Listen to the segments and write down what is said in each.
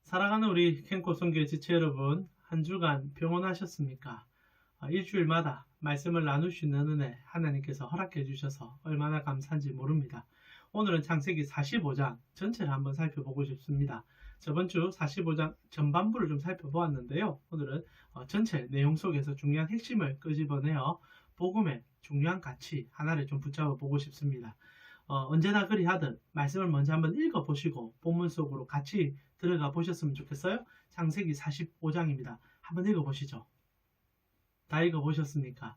사랑하는 우리 캠코송교회 지체 여러분, 한 주간 평온하셨습니까? 일주일마다 말씀을 나눌 수 있는 은혜 하나님께서 허락해 주셔서 얼마나 감사한지 모릅니다. 오늘은 창세기 45장 전체를 한번 살펴보고 싶습니다. 저번 주 45장 전반부를 좀 살펴보았는데요. 오늘은 전체 내용 속에서 중요한 핵심을 끄집어내어 복음의 중요한 가치 하나를 좀 붙잡아 보고 싶습니다. 언제나 그리하듯 말씀을 먼저 한번 읽어보시고 본문 속으로 같이 들어가 보셨으면 좋겠어요. 창세기 45장입니다. 한번 읽어보시죠. 다 읽어보셨습니까?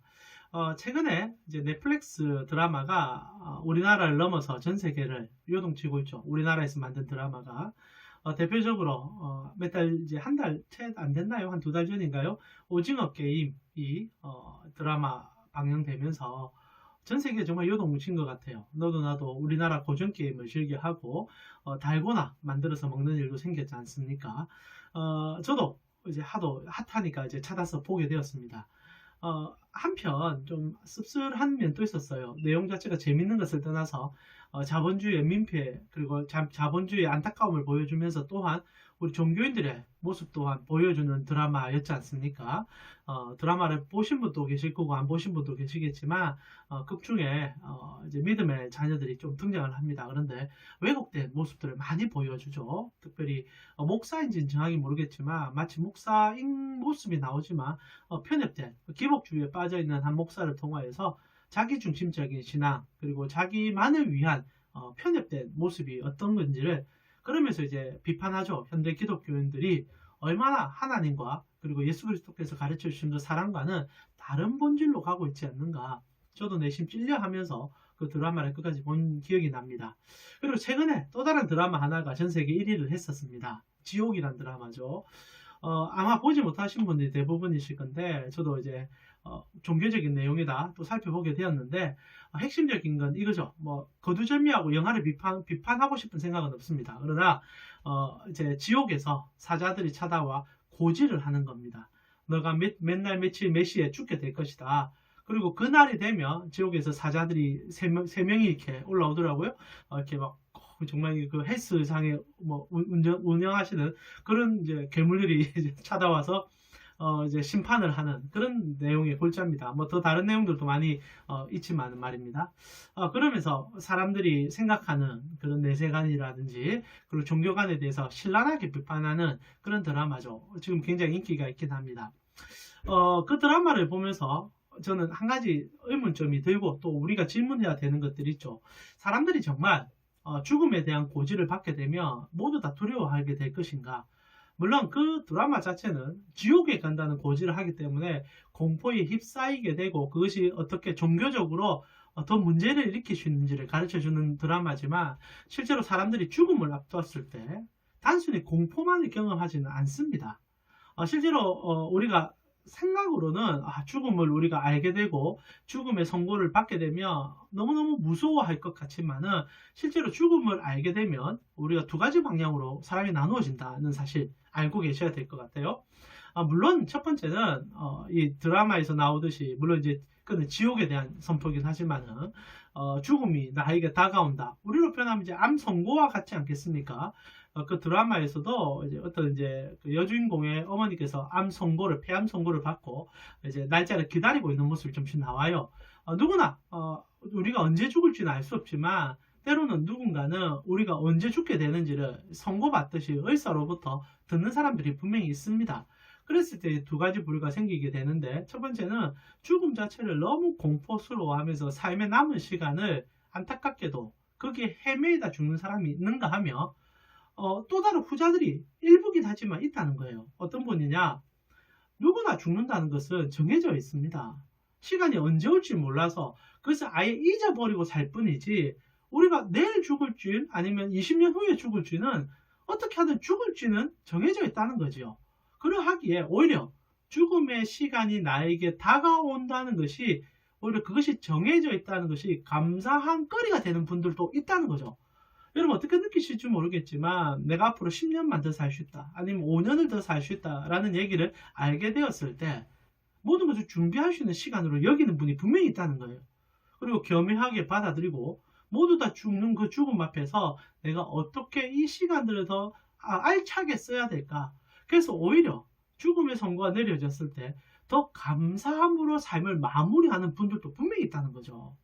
최근에 이제 넷플릭스 드라마가 우리나라를 넘어서 전 세계를 요동치고 있죠. 우리나라에서 만든 드라마가 대표적으로 몇 달 이제 한 달 채 안 됐나요? 한 2달 전인가요? 오징어 게임이 드라마 방영되면서 전 세계 정말 요동친 것 같아요. 너도 나도 우리나라 고전 게임을 즐겨하고 달고나 만들어서 먹는 일도 생겼지 않습니까? 저도 이제 하도 핫하니까 이제 찾아서 보게 되었습니다. 한편 좀 씁쓸한 면도 있었어요. 내용 자체가 재밌는 것을 떠나서 자본주의의 민폐 그리고 자본주의의 안타까움을 보여주면서 또한 우리 종교인들의 모습 또한 보여주는 드라마였지 않습니까? 드라마를 보신 분도 계실 거고 안 보신 분도 계시겠지만 극 중에 이제 믿음의 자녀들이 좀 등장을 합니다. 그런데 왜곡된 모습들을 많이 보여주죠. 특별히 목사인지는 정확히 모르겠지만 마치 목사인 모습이 나오지만 편협된 기복주의에 빠져있는 한 목사를 통하여서 자기중심적인 신앙 그리고 자기만을 위한 편협된 모습이 어떤 건지를 그러면서 이제 비판하죠. 현대 기독교인들이 얼마나 하나님과 그리고 예수 그리스도께서 가르쳐 주신 그 사랑과는 다른 본질로 가고 있지 않는가. 저도 내심 찔려하면서 그 드라마를 끝까지 본 기억이 납니다. 그리고 최근에 또 다른 드라마 하나가 전 세계 1위를 했었습니다. 지옥이란 드라마죠. 아마 보지 못하신 분들이 대부분이실 건데 저도 이제 종교적인 내용이다 또 살펴보게 되었는데 핵심적인 건 이거죠. 뭐 거두절미하고 영화를 비판하고 싶은 생각은 없습니다. 그러나 이제 지옥에서 사자들이 찾아와 고지를 하는 겁니다. 너가 맨날 며칠 몇 시에 죽게 될 것이다. 그리고 그날이 되면 지옥에서 사자들이 세 명이 이렇게 올라오더라고요. 이렇게 막 정말 그 헬스장에 뭐 운영하시는 그런 이제 괴물들이 이제 찾아와서 이제 심판을 하는 그런 내용의 골자입니다. 뭐 더 다른 내용들도 많이 있지만 말입니다. 그러면서 사람들이 생각하는 그런 내세관이라든지 그리고 종교관에 대해서 신랄하게 비판하는 그런 드라마죠. 지금 굉장히 인기가 있긴 합니다. 그 드라마를 보면서 저는 한 가지 의문점이 들고 또 우리가 질문해야 되는 것들이 있죠. 사람들이 정말 죽음에 대한 고지를 받게 되면 모두 다 두려워하게 될 것인가? 물론 그 드라마 자체는 지옥에 간다는 고지를 하기 때문에 공포에 휩싸이게 되고 그것이 어떻게 종교적으로 더 문제를 일으킬 수 있는지를 가르쳐주는 드라마지만 실제로 사람들이 죽음을 앞두었을 때 단순히 공포만을 경험하지는 않습니다. 실제로 우리가 생각으로는 죽음을 우리가 알게 되고 죽음의 선고를 받게 되면 너무너무 무서워할 것 같지만은 실제로 죽음을 알게 되면 우리가 두 가지 방향으로 사람이 나누어진다는 사실 알고 계셔야 될 것 같아요. 물론 첫 번째는 이 드라마에서 나오듯이 물론 이제 그는 지옥에 대한 선포긴 하지만은 죽음이 나에게 다가온다. 우리로 표현하면 이제 암 선고와 같지 않겠습니까? 그 드라마에서도 이제 어떤 이제 그 여주인공의 어머니께서 폐암 선고를 받고 이제 날짜를 기다리고 있는 모습이 좀씩 나와요. 누구나 우리가 언제 죽을지는 알 수 없지만 때로는 누군가는 우리가 언제 죽게 되는지를 선고받듯이 의사로부터 듣는 사람들이 분명히 있습니다. 그랬을 때 두 가지 부류가 생기게 되는데 첫 번째는 죽음 자체를 너무 공포스러워하면서 삶의 남은 시간을 안타깝게도 거기에 헤매다 죽는 사람이 있는가 하며 또 다른 후자들이 일부긴 하지만 있다는 거예요. 어떤 분이냐? 누구나 죽는다는 것은 정해져 있습니다. 시간이 언제 올지 몰라서 그것을 아예 잊어버리고 살 뿐이지 우리가 내일 죽을지 아니면 20년 후에 죽을지는 어떻게 하든 죽을지는 정해져 있다는 거지요. 그러하기에 오히려 죽음의 시간이 나에게 다가온다는 것이 오히려 그것이 정해져 있다는 것이 감사한 거리가 되는 분들도 있다는 거죠. 여러분 어떻게 느끼실지 모르겠지만 내가 앞으로 10년만 더 살 수 있다 아니면 5년을 더 살 수 있다라는 얘기를 알게 되었을 때 모든 것을 준비할 수 있는 시간으로 여기는 분이 분명히 있다는 거예요. 그리고 겸허하게 받아들이고 모두 다 죽는 그 죽음 앞에서 내가 어떻게 이 시간들을 더 알차게 써야 될까? 그래서 오히려 죽음의 선고가 내려졌을 때 더 감사함으로 삶을 마무리하는 분들도 분명히 있다는 거죠.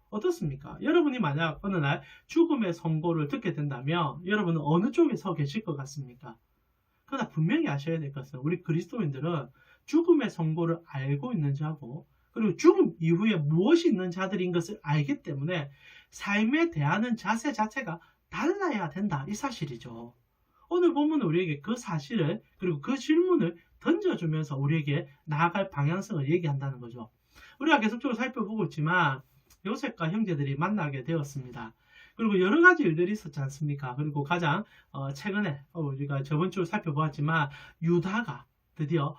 어떻습니까? 여러분이 만약 어느 날 죽음의 선고를 듣게 된다면 여러분은 어느 쪽에 서 계실 것 같습니까? 그러나 분명히 아셔야 될 것은 우리 그리스도인들은 죽음의 선고를 알고 있는 자고, 그리고 죽음 이후에 무엇이 있는 자들인 것을 알기 때문에 삶에 대하는 자세 자체가 달라야 된다, 이 사실이죠. 오늘 본문은 우리에게 그 사실을, 그리고 그 질문을 던져주면서 우리에게 나아갈 방향성을 얘기한다는 거죠. 우리가 계속적으로 살펴보고 있지만 요셉과 형제들이 만나게 되었습니다. 그리고 여러 가지 일들이 있었지 않습니까? 그리고 가장 최근에 우리가 저번 주 살펴보았지만 유다가 드디어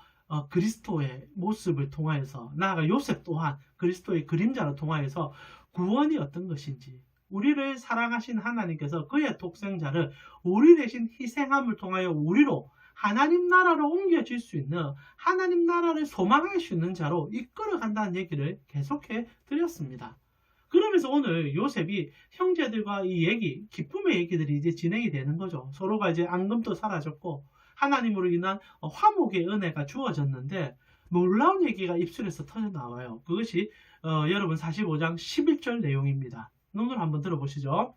그리스도의 모습을 통하여서, 나아가 요셉 또한 그리스도의 그림자를 통하여서 구원이 어떤 것인지, 우리를 사랑하신 하나님께서 그의 독생자를 우리 대신 희생함을 통하여 우리로 하나님 나라로 옮겨질 수 있는, 하나님 나라를 소망할 수 있는 자로 이끌어 간다는 얘기를 계속해 드렸습니다. 그러면서 오늘 요셉이 형제들과 이 얘기, 기쁨의 얘기들이 이제 진행이 되는 거죠. 서로가 이제 앙금도 사라졌고 하나님으로 인한 화목의 은혜가 주어졌는데, 놀라운 얘기가 입술에서 터져 나와요. 그것이 여러분 45장 11절 내용입니다. 눈으로 한번 들어보시죠.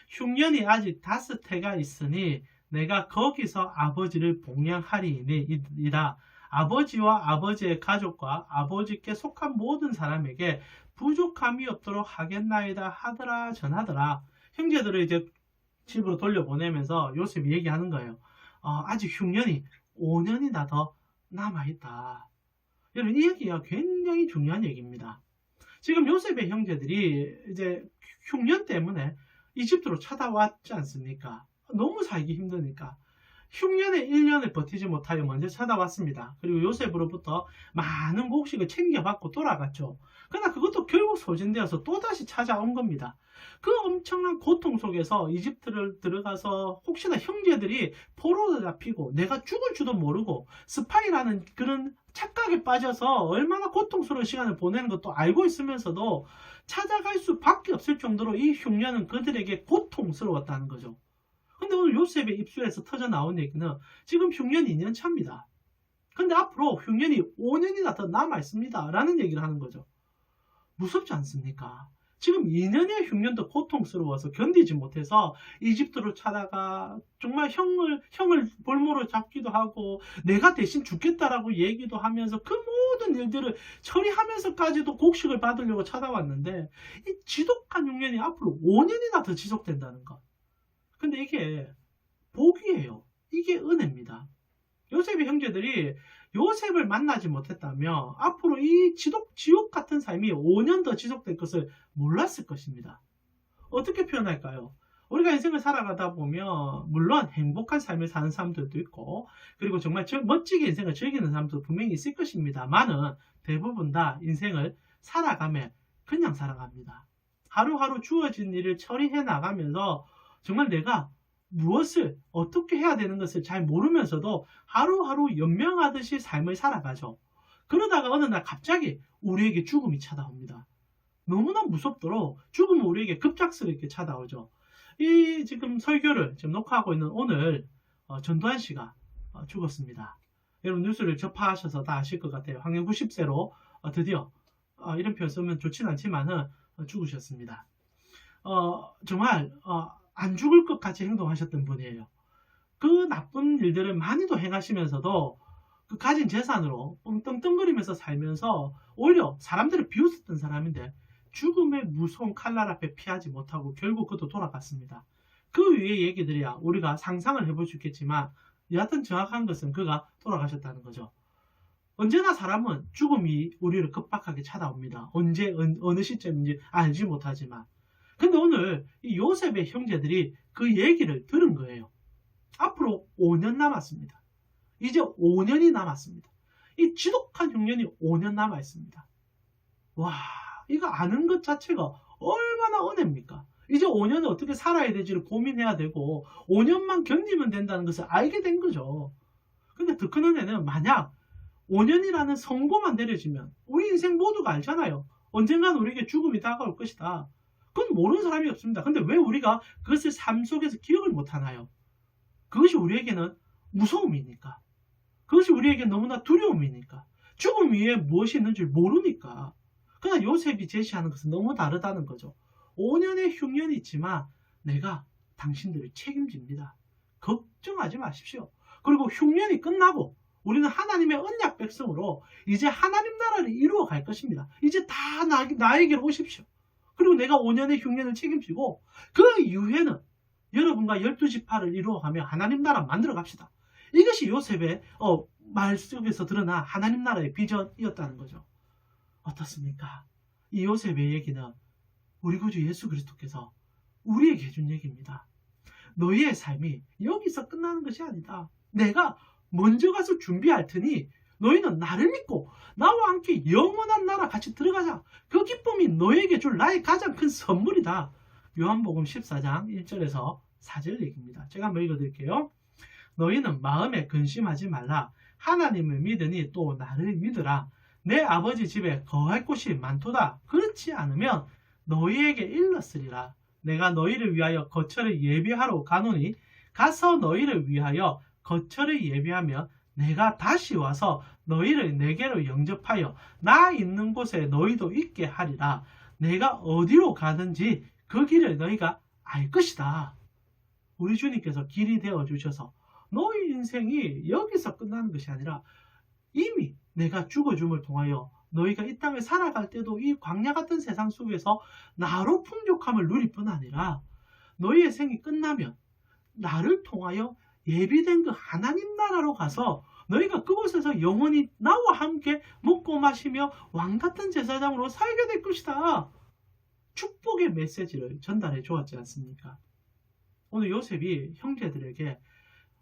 흉년이 아직 5해가 있으니 내가 거기서 아버지를 봉양하리이다. 아버지와 아버지의 가족과 아버지께 속한 모든 사람에게 부족함이 없도록 하겠나이다 하더라 전하더라. 형제들을 이제 집으로 돌려보내면서 요셉이 얘기하는 거예요. 아직 흉년이 5년이나 더 남아있다. 여러분, 이 얘기가 굉장히 중요한 얘기입니다. 지금 요셉의 형제들이 이제 흉년 때문에 이집트로 찾아왔지 않습니까? 너무 살기 힘드니까 흉년의 1년을 버티지 못하여 먼저 찾아왔습니다. 그리고 요셉으로부터 많은 곡식을 챙겨받고 돌아갔죠. 그러나 그것도 결국 소진되어서 또다시 찾아온 겁니다. 그 엄청난 고통 속에서 이집트를 들어가서 혹시나 형제들이 포로로 잡히고 내가 죽을 줄도 모르고 스파이라는 그런 착각에 빠져서 얼마나 고통스러운 시간을 보내는 것도 알고 있으면서도 찾아갈 수밖에 없을 정도로 이 흉년은 그들에게 고통스러웠다는 거죠. 근데 오늘 요셉의 입술에서 터져 나온 얘기는 지금 흉년 2년 차입니다. 근데 앞으로 흉년이 5년이나 더 남아있습니다 라는 얘기를 하는 거죠. 무섭지 않습니까? 지금 2년의 흉년도 고통스러워서 견디지 못해서 이집트로 찾아가 정말 형을 볼모로 잡기도 하고 내가 대신 죽겠다라고 얘기도 하면서 그 모든 일들을 처리하면서까지도 곡식을 받으려고 찾아왔는데, 이 지독한 흉년이 앞으로 5년이나 더 지속된다는 것. 근데 이게 복이에요. 이게 은혜입니다. 요셉의 형제들이 요셉을 만나지 못했다면 앞으로 이 지옥 같은 삶이 5년 더 지속될 것을 몰랐을 것입니다. 어떻게 표현할까요? 우리가 인생을 살아가다 보면 물론 행복한 삶을 사는 사람들도 있고, 그리고 정말 멋지게 인생을 즐기는 사람도 분명히 있을 것입니다만은 대부분 다 인생을 살아가며 그냥 살아갑니다. 하루하루 주어진 일을 처리해 나가면서 정말 내가 무엇을 어떻게 해야 되는 것을 잘 모르면서도 하루하루 연명하듯이 삶을 살아가죠. 그러다가 어느 날 갑자기 우리에게 죽음이 찾아옵니다. 너무나 무섭도록 죽음은 우리에게 급작스럽게 찾아오죠. 이 지금 설교를 지금 녹화하고 있는 오늘 전두환 씨가 죽었습니다. 여러분 뉴스를 접하셔서 다 아실 것 같아요. 황년 90세로 드디어 이런 표현 쓰면 좋진 않지만은 죽으셨습니다. 정말 안 죽을 것 같이 행동하셨던 분이에요. 그 나쁜 일들을 많이도 행하시면서도 그 가진 재산으로 떵떵거리면서 살면서 오히려 사람들을 비웃었던 사람인데 죽음의 무서운 칼날 앞에 피하지 못하고 결국 그도 돌아갔습니다. 그 위의 얘기들이야 우리가 상상을 해볼 수 있겠지만 여하튼 정확한 것은 그가 돌아가셨다는 거죠. 언제나 사람은 죽음이 우리를 급박하게 찾아옵니다. 언제 어느 시점인지 알지 못하지만. 근데 오늘 이 요셉의 형제들이 그 얘기를 들은 거예요. 앞으로 5년 남았습니다. 이제 5년이 남았습니다. 이 지독한 흉년이 5년 남아 있습니다. 와, 이거 아는 것 자체가 얼마나 은혜입니까? 이제 5년을 어떻게 살아야 될지를 고민해야 되고 5년만 견디면 된다는 것을 알게 된 거죠. 근데 더 큰 은혜는 만약 5년이라는 선고만 내려지면 우리 인생 모두가 알잖아요. 언젠간 우리에게 죽음이 다가올 것이다. 그건 모르는 사람이 없습니다. 근데 왜 우리가 그것을 삶 속에서 기억을 못하나요? 그것이 우리에게는 무서움이니까. 그것이 우리에게 너무나 두려움이니까. 죽음 위에 무엇이 있는지 모르니까. 그러나 요셉이 제시하는 것은 너무 다르다는 거죠. 5년의 흉년이 있지만 내가 당신들을 책임집니다. 걱정하지 마십시오. 그리고 흉년이 끝나고 우리는 하나님의 언약 백성으로 이제 하나님 나라를 이루어 갈 것입니다. 이제 다 나에게로 오십시오. 그리고 내가 5년의 흉년을 책임지고 그 이후에는 여러분과 12지파를 이루어가며 하나님 나라 만들어 갑시다. 이것이 요셉의 말 속에서 드러난 하나님 나라의 비전이었다는 거죠. 어떻습니까? 이 요셉의 얘기는 우리 구주 예수 그리스도께서 우리에게 해준 얘기입니다. 너희의 삶이 여기서 끝나는 것이 아니다. 내가 먼저 가서 준비할 테니 너희는 나를 믿고 나와 함께 영원한 나라 같이 들어가자. 그 기쁨이 너에게 줄 나의 가장 큰 선물이다. 요한복음 14장 1절에서 4절 얘기입니다. 제가 한번 읽어드릴게요. 너희는 마음에 근심하지 말라. 하나님을 믿으니 또 나를 믿으라. 내 아버지 집에 거할 곳이 많도다. 그렇지 않으면 너희에게 일렀으리라. 내가 너희를 위하여 거처를 예비하러 가노니 가서 너희를 위하여 거처를 예비하면 내가 다시 와서 너희를 내게로 영접하여 나 있는 곳에 너희도 있게 하리라. 내가 어디로 가든지 그 길을 너희가 알 것이다. 우리 주님께서 길이 되어주셔서 너희 인생이 여기서 끝나는 것이 아니라 이미 내가 죽어줌을 통하여 너희가 이 땅을 살아갈 때도 이 광야 같은 세상 속에서 나로 풍족함을 누릴 뿐 아니라 너희의 생이 끝나면 나를 통하여 예비된 그 하나님 나라로 가서 너희가 그곳에서 영원히 나와 함께 먹고 마시며 왕같은 제사장으로 살게 될 것이다. 축복의 메시지를 전달해 주었지 않습니까? 오늘 요셉이 형제들에게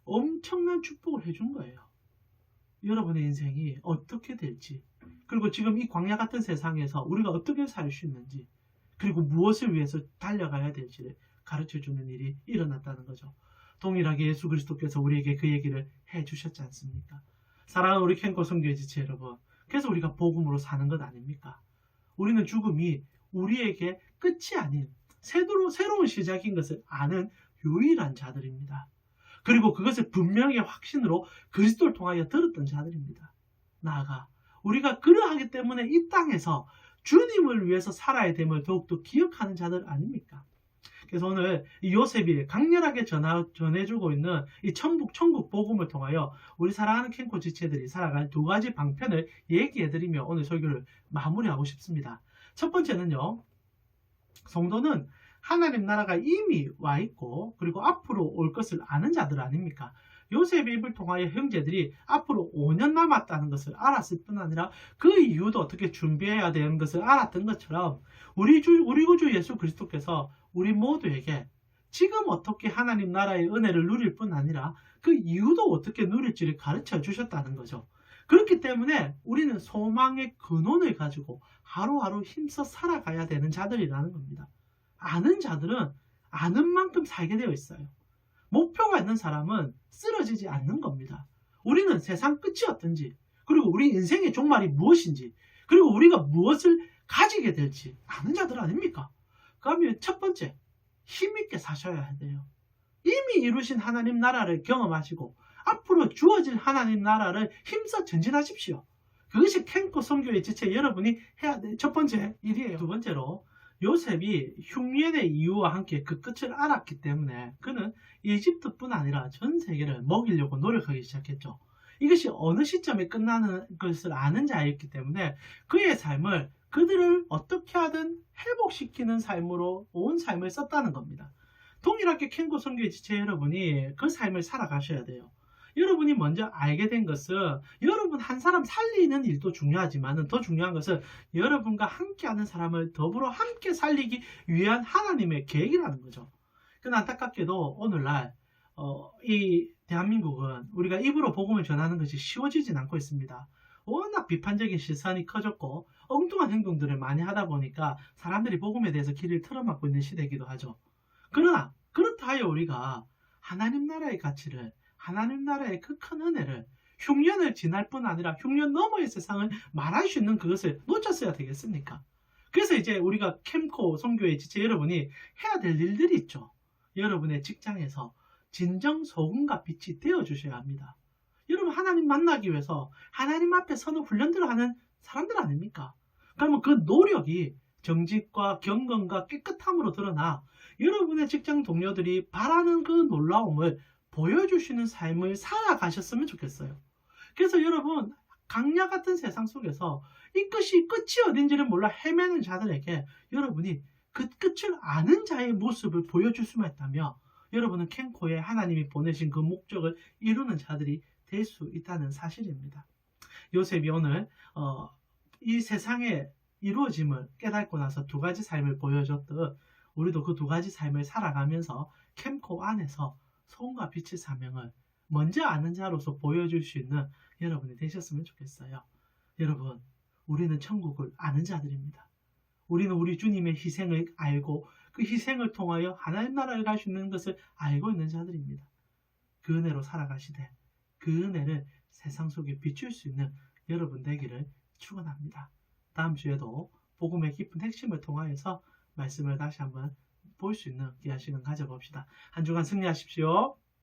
엄청난 축복을 해준 거예요. 여러분의 인생이 어떻게 될지, 그리고 지금 이 광야 같은 세상에서 우리가 어떻게 살 수 있는지, 그리고 무엇을 위해서 달려가야 될지를 가르쳐주는 일이 일어났다는 거죠. 동일하게 예수 그리스도께서 우리에게 그 얘기를 해주셨지 않습니까? 사랑하는 우리 캔코 선교의 지체 여러분, 그래서 우리가 복음으로 사는 것 아닙니까? 우리는 죽음이 우리에게 끝이 아닌 새로운 시작인 것을 아는 유일한 자들입니다. 그리고 그것을 분명히 확신으로 그리스도를 통하여 들었던 자들입니다. 나아가 우리가 그러하기 때문에 이 땅에서 주님을 위해서 살아야 됨을 더욱더 기억하는 자들 아닙니까? 그래서 오늘 이 요셉이 강렬하게 전해주고 있는 이 천국 복음을 통하여 우리 사랑하는 캔코 지체들이 살아갈 두 가지 방편을 얘기해드리며 오늘 설교를 마무리하고 싶습니다. 첫 번째는요, 성도는 하나님 나라가 이미 와 있고 그리고 앞으로 올 것을 아는 자들 아닙니까? 요셉의 입을 통하여 형제들이 앞으로 5년 남았다는 것을 알았을 뿐 아니라 그 이유도 어떻게 준비해야 되는 것을 알았던 것처럼 우리 구주 예수 그리스도께서 우리 모두에게 지금 어떻게 하나님 나라의 은혜를 누릴 뿐 아니라 그 이유도 어떻게 누릴지를 가르쳐 주셨다는 거죠. 그렇기 때문에 우리는 소망의 근원을 가지고 하루하루 힘써 살아가야 되는 자들이라는 겁니다. 아는 자들은 아는 만큼 살게 되어 있어요. 목표가 있는 사람은 쓰러지지 않는 겁니다. 우리는 세상 끝이 어떤지, 그리고 우리 인생의 종말이 무엇인지, 그리고 우리가 무엇을 가지게 될지 아는 자들 아닙니까? 그러면 첫 번째, 힘있게 사셔야 돼요. 이미 이루신 하나님 나라를 경험하시고 앞으로 주어질 하나님 나라를 힘써 전진하십시오. 그것이 캔코 선교의 지체 여러분이 해야 될 첫 번째 일이에요. 두 번째로, 요셉이 흉년의 이유와 함께 그 끝을 알았기 때문에 그는 이집트뿐 아니라 전 세계를 먹이려고 노력하기 시작했죠. 이것이 어느 시점에 끝나는 것을 아는 자였기 때문에 그의 삶을 그들을 어떻게 하든 회복시키는 삶으로 온 삶을 썼다는 겁니다. 동일하게 캔코 선교의 지체 여러분이 그 삶을 살아가셔야 돼요. 여러분이 먼저 알게 된 것은 여러분 한 사람 살리는 일도 중요하지만 더 중요한 것은 여러분과 함께하는 사람을 더불어 함께 살리기 위한 하나님의 계획이라는 거죠. 그러나 안타깝게도 오늘날 이 대한민국은 우리가 입으로 복음을 전하는 것이 쉬워지진 않고 있습니다. 워낙 비판적인 시선이 커졌고 엉뚱한 행동들을 많이 하다 보니까 사람들이 복음에 대해서 길을 틀어막고 있는 시대이기도 하죠. 그러나 그렇다 하여 우리가 하나님 나라의 가치를, 하나님 나라의 그 큰 은혜를, 흉년을 지날 뿐 아니라 흉년 너머의 세상을 말할 수 있는 그것을 놓쳤어야 되겠습니까? 그래서 이제 우리가 캠코 선교의 지체 여러분이 해야 될 일들이 있죠. 여러분의 직장에서 진정 소금과 빛이 되어 주셔야 합니다. 여러분, 하나님 만나기 위해서 하나님 앞에 서는 훈련들을 하는 사람들 아닙니까? 그러면 그 노력이 정직과 경건과 깨끗함으로 드러나 여러분의 직장 동료들이 바라는 그 놀라움을 보여주시는 삶을 살아가셨으면 좋겠어요. 그래서 여러분, 강야 같은 세상 속에서 이 끝이 어딘지를 몰라 헤매는 자들에게 여러분이 그 끝을 아는 자의 모습을 보여줄 수만 있다면 여러분은 캔코에 하나님이 보내신 그 목적을 이루는 자들이 될 수 있다는 사실입니다. 요셉이 오늘 이 세상의 이루어짐을 깨닫고 나서 두 가지 삶을 보여줬듯 우리도 그 두 가지 삶을 살아가면서 캠코 안에서 소금과 빛의 사명을 먼저 아는 자로서 보여줄 수 있는 여러분이 되셨으면 좋겠어요. 여러분, 우리는 천국을 아는 자들입니다. 우리는 우리 주님의 희생을 알고 그 희생을 통하여 하나님 나라를 갈 수 있는 것을 알고 있는 자들입니다. 그 은혜로 살아가시되 그 은혜를 세상 속에 비출 수 있는 여러분 되기를 축원합니다. 다음 주에도 복음의 깊은 핵심을 통하여서 말씀을 다시 한번 볼 수 있는 귀한 시간 가져봅시다. 한 주간 승리하십시오.